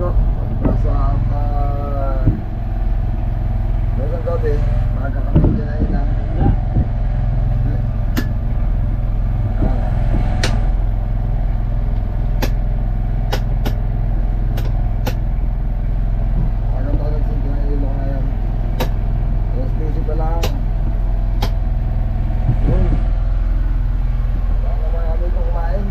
amigo. Pagkasapan. Besok gabi, magkakaroon din na ina. Agad talaga sige na ilo ngayon. Alas 12 pa lang. Baka mga amigo kumain.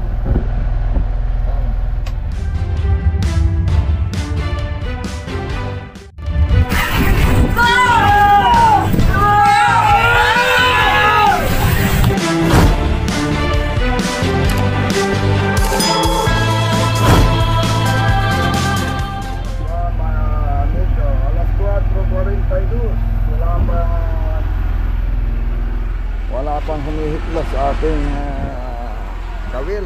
Wala pang humihiklas sa ating kawil.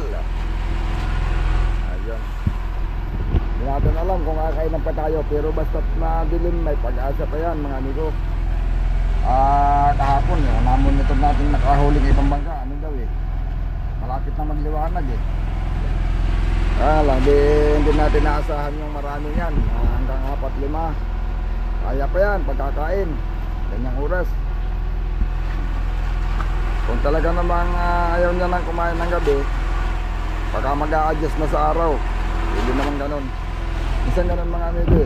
Ayun. Hindi natin alam kung kakainan pa tayo, pero basta't madilim may pag-asa pa yan mga amigo. Kahapon namonitod natin nakahuli ng ibang bangka. Ano daw malapit na magliwanag hindi natin naasahan yung marami yan, hanggang 4-5. Kaya pa yan pagkakain ganyang oras. Kung talaga namang ayaw niya nang kumain ng gabi, baka mag-a-adjust na sa araw. Hindi naman ganun. Minsan ganun mga amigo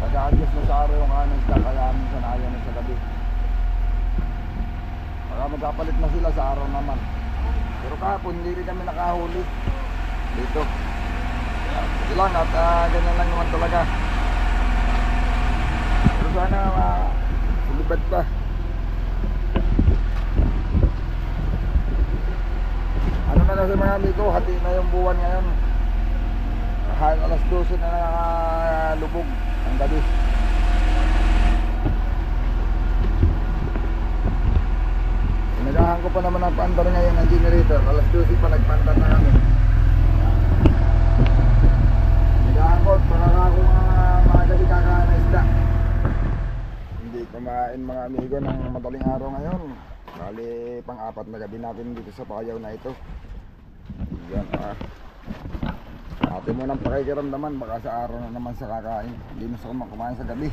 mag-a-adjust na sa araw yung kanin isda, kaya minsan ayaw na sa gabi. Baka magkapalit na sila sa araw naman. Pero kahapon hindi rin kami nakahuli dito. Sige lang at ganyan lang naman talaga. Pero sana sulibad pa. Ano na kasi mga amigo, hati na yung buwan ngayon. Alas 12 na lubog ang gabi. Nagahan ko pa naman ang pandar ngayon ng generator. Alas 12 pa nagpandar na kami. Nagahan ko para ako mga gabi kakain na isda. Hindi kumain mga amigo ng madaling araw ngayon. Bali pang-4 na gabi natin dito sa payaw na ito. Yan atin mo ng pakikiramdaman, baka sa araw na naman sa kakain. Hindi na sa kumain sa gabi.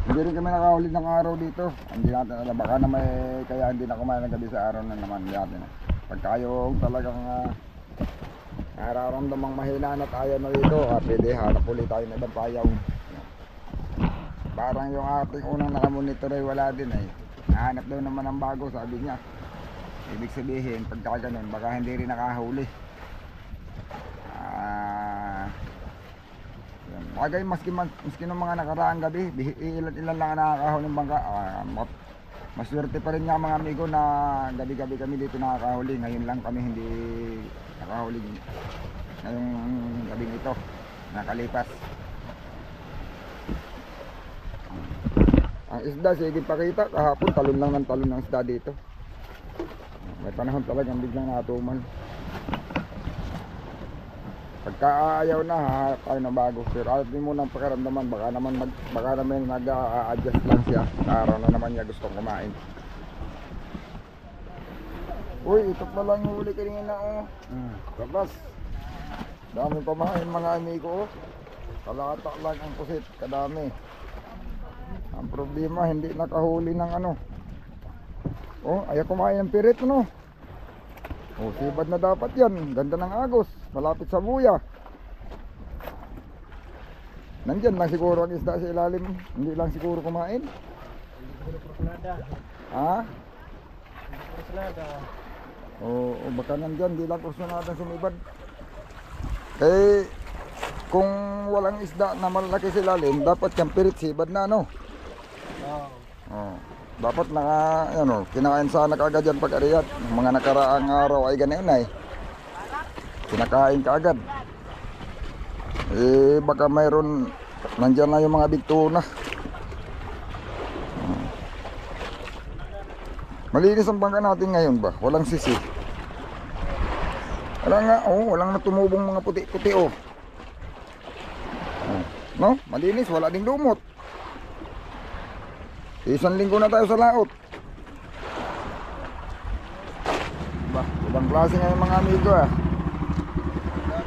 Hindi rin kami nakahuli ng araw dito. Hindi natin alam, baka na may kaya hindi na kumain ng gabi sa araw na naman natin. Pagka yung talagang nararamdamang mahina na tayo na dito, pwede hanap ulit tayo ng ibang payaw. Parang yung ating unang nakamonitor ay wala din nahanap daw naman ang bago, sabi niya. Ibig sabihin pagka ganun baka hindi rin nakahuli. Bagay maski ng mga nakaraang gabi, ilan lang ang nakakahuli ng bangka. Maswerte pa rin nga mga amigo na gabi-gabi kami dito nakakahuli. Ngayon lang kami hindi nakahuli ngayong gabing ito nakalipas. Ang isda, sige pakita, kahapon talon lang ng talon ng isda dito. May panahon talagang biglang natuman. Pagka ayaw na, hahanap tayo ng bago. Pero alat din muna ang pakiramdaman, baka naman nag-a-adjust lang siya. Sa araw na naman niya gustong kumain. Uy, ito pa lang yung huli kanina Kaplas. Dami pamahain mga amigo Kalata lang ang pusit, kadami. Ang problema, hindi nakahuli ng ayaw kumain ng pirit sibad na dapat yan. Ganda ng agos, malapit sa buya. Nandyan lang siguro ang isda sa ilalim. Hindi lang siguro kumain. Hindi siguro porcelada. Hindi porcelada. Baka nandyan, hindi lang porcelada sumibad. Kung walang isda na malaki sa ilalim, dapat yung pirit sibad na dapat kinakain sana kaagad yan pag-ariyat. Yung mga nakaraang araw ay ganyan kinakain kaagad. Baka mayroon nandyan na yung mga big tuna. Malinis ang bangka natin ngayon ba? Walang sisi. Walang natumubong mga puti-puti malinis, wala ding lumot. Isang linggo na tayo sa laot. Ibang klase nga yung mga amigo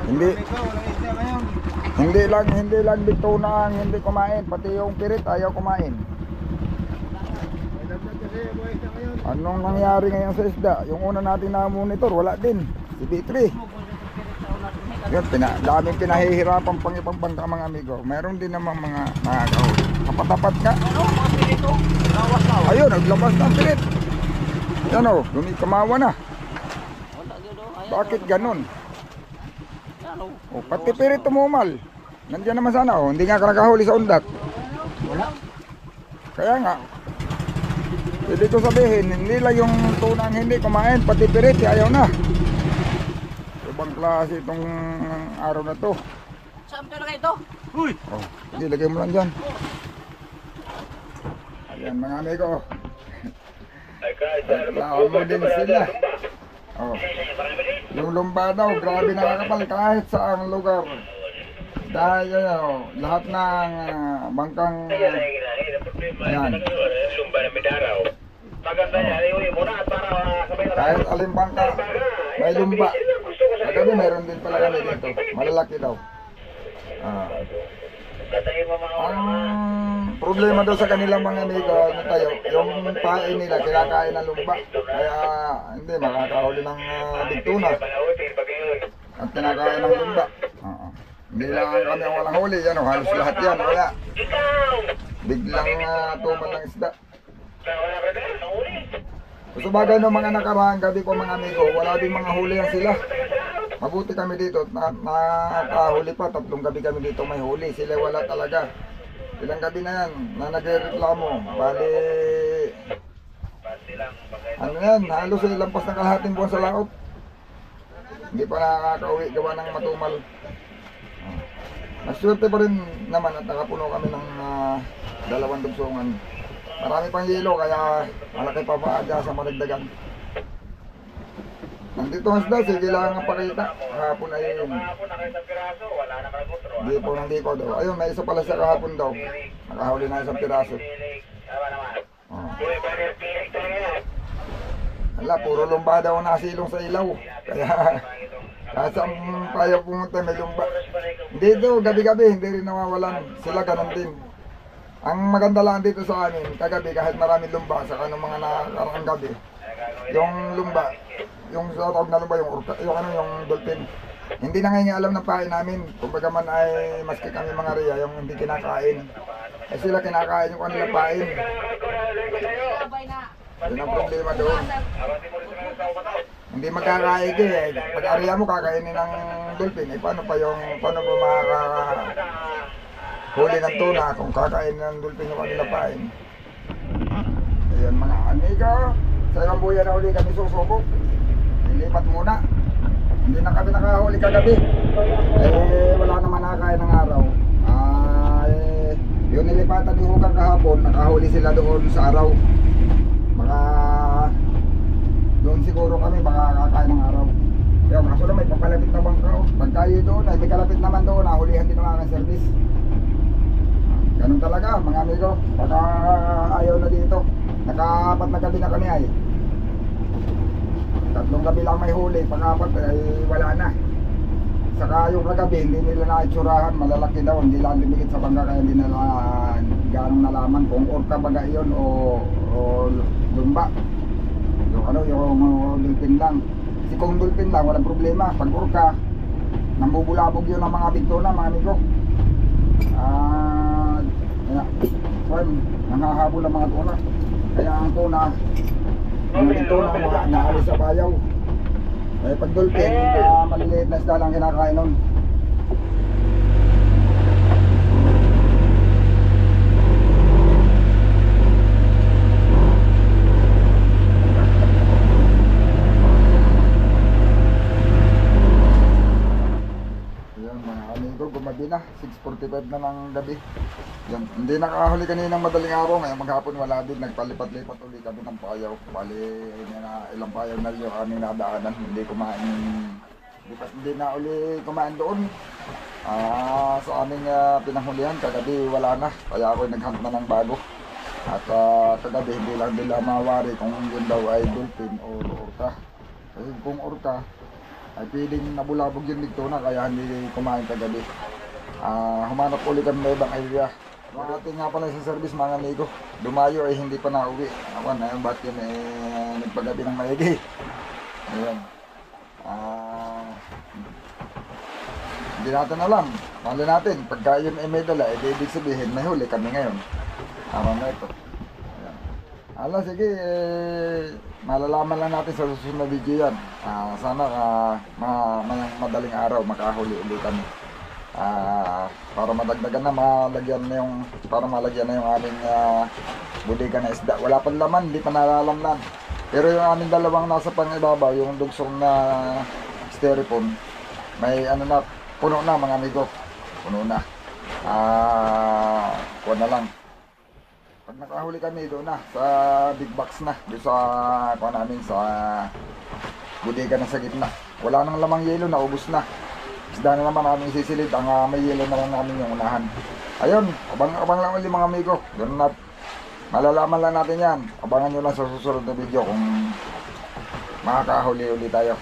Hindi, Ikaw, walang isda ngayon. hindi lang dito na ang hindi kumain, pati yung pirit ayaw kumain. May lagnat kasi, walang isda ngayon. Anong nangyari ngayon sa isda? Yung una natin na monitor, wala din. Si B3. Yun, daming pinahihirapan pang ibang bangka mga amigo. Meron din namang mga nakakahuli. Kapatapat nga. Ayun, naglabas ng pirit. Yan o, kamawa na. Bakit ganun? O, pati pirit tumumal. Nandiyan naman sana o, hindi nga ka nakahuli sa undat. Wala. Kaya nga, pwede ko sabihin, hindi lang yung tunang hindi kumain, pati pirit, ayaw na. Ibang klase itong araw na to. Saan talaga ito? Uy! Oh, hindi, lagay mo lang dyan. Ayan mga amigo. Tao mo din sila. Oh. Yung lumba daw, grabe nakakapal kahit sa ang lugar. Dahil lahat ng bangkang ayan. Kahit alin bangka, may lumba. Kagabi meron din pala kami dito. Malalaki daw. Ang problema daw sa kanilang mga amigo na tayo, yung pain nila kinakain ng lumba. Kaya hindi makakahuli ng big tuna. At kinakain ng lumba. Hindi lang kami ang walang huli, yan o, halos lahat yan, wala. Biglang tuman ng isda. Gusto bagay ng mga nakaraang gabi ko mga amigo, wala din mga huli yan sila. Mabuti kami dito, nakahuli pa, 3 gabi kami dito may huli, sila wala talaga. Ilang gabi na yan, na nagreklamo, bali, ano yan, halos lampas ng kalahating buwan sa laot. Hindi pa nakakauwi, gawa ng matumal. Maswerte pa rin naman at nakapuno kami ng 2 dugsungan. Marami pang yelo kaya malaki pa maaga sa maragdagan. Nandito ang isda, sige lang ang pakita. Kahapon ay yun. Hindi ko daw. Ayun, may isa pala sa kahapon daw. Nakahuli na 1 piraso. Oh. Hala, puro lumba daw nasilong sa ilaw. Kaya kahit saan tayo pumunta may lumba. Dito, gabi-gabi, hindi rin nawawalan. Sila ganun din. Ang maganda lang dito sa amin, kagabi kahit maraming lumba sa kanong mga nakaraang gabi. Yung lumba, yung sa tawag na lumba, yung dolphin. Hindi nangingialam ng pain namin. Kumbaga man ay maski kami mga riya, yung hindi kinakain. Eh sila kinakain yung kanila pain. Yun ang problema doon. Hindi magkakaig eh. Pag ariya mo kakainin ng dolphin, eh paano pa ba makakahuli ng tuna kung kakainin ng dolphin yung kanila pain. Ayan mga amigo, sa ibang buya na uli kami susubok. Nilipat muna. Hindi na kami nakahuli kagabi. Eh wala naman nakakain ng araw. Yung nilipatan ni Hugang kahapon, nakahuli sila doon sa araw. Baka doon siguro kami baka kakain ng araw. Kaya kaso lang may papalapit na bangka. Pag tayo doon ay may kalapit naman doon, nahulihan din ng service. Ganun talaga mga amigo. Baka ayaw na dito. Naka-4 na gabi na kami ay. 3 gabi lang may huli, pang-4 ay wala na. Saka yung kagabi, hindi nila naitsurahan, malalaki daw, hindi lang lumikit sa bangka kaya hindi nila ganong nalaman kung orca baga yun o lumba. Yung dolphin lang. Kasi kung dolphin lang, walang problema. Pag orca, nambubulabog yun ang mga big tuna, mga amigo. Kaya, nanghahabol ang mga tuna. Kaya ang tuna, ang big tuna naalis sa bayaw. Eh pag dolphin, maliliit na isda lang kinakain nun. Ayan mga amigo, gumabi na, 6:45 na ng gabi. Yan, hindi nakahuli kaninang madaling araw, ngayon maghapon wala din, nagpalipat-lipat ulit kami ng payaw. Bali, ilang payaw na yung aming nadaanan, hindi na uli kumain doon. Sa aming pinahulihan, kagabi wala na, kaya ako naghunt na ng bago. At kagabi hindi lang nila mawari kung yun daw ay dolphin o orca. Kasi kung orca, ay piling nabulabog yung ligtuna kaya hindi kumain kagabi. Humanap ulit kami ng ibang area. Marating nga pala sa service mga amigo. Dumayo ay hindi pa nauwi. Awan na yung ba't yun nagpagabi ng maigi. Ayan. Hindi natin alam. Mali natin, pagka yun ay may dala, ibig sabihin may huli kami ngayon. Tama na ito. Ayan. Sige, malalaman lang natin sa susunod na video yan. Sana madaling araw makahuli ulit kami. Para madagdagan na malagyan na yung aming bodega na isda. Wala pang laman, hindi pa nalalamnan. Pero yung aming dalawang nasa pangibabaw, yung dugsong na styrofoam, may ano na, puno na mga amigo. Puno na. Kuha na lang. Pag nakahuli kami doon na, sa big box na, doon sa kuha namin sa bodega na sa gitna. Wala nang lamang yelo, naubos na. Isda na naman namin sisilid, ang may yelo na lang namin yung unahan. Ayun, abang lang ulit mga amigo. Ganun na, malalaman lang natin yan. Abangan nyo lang sa susunod na video kung makakahuli ulit tayo.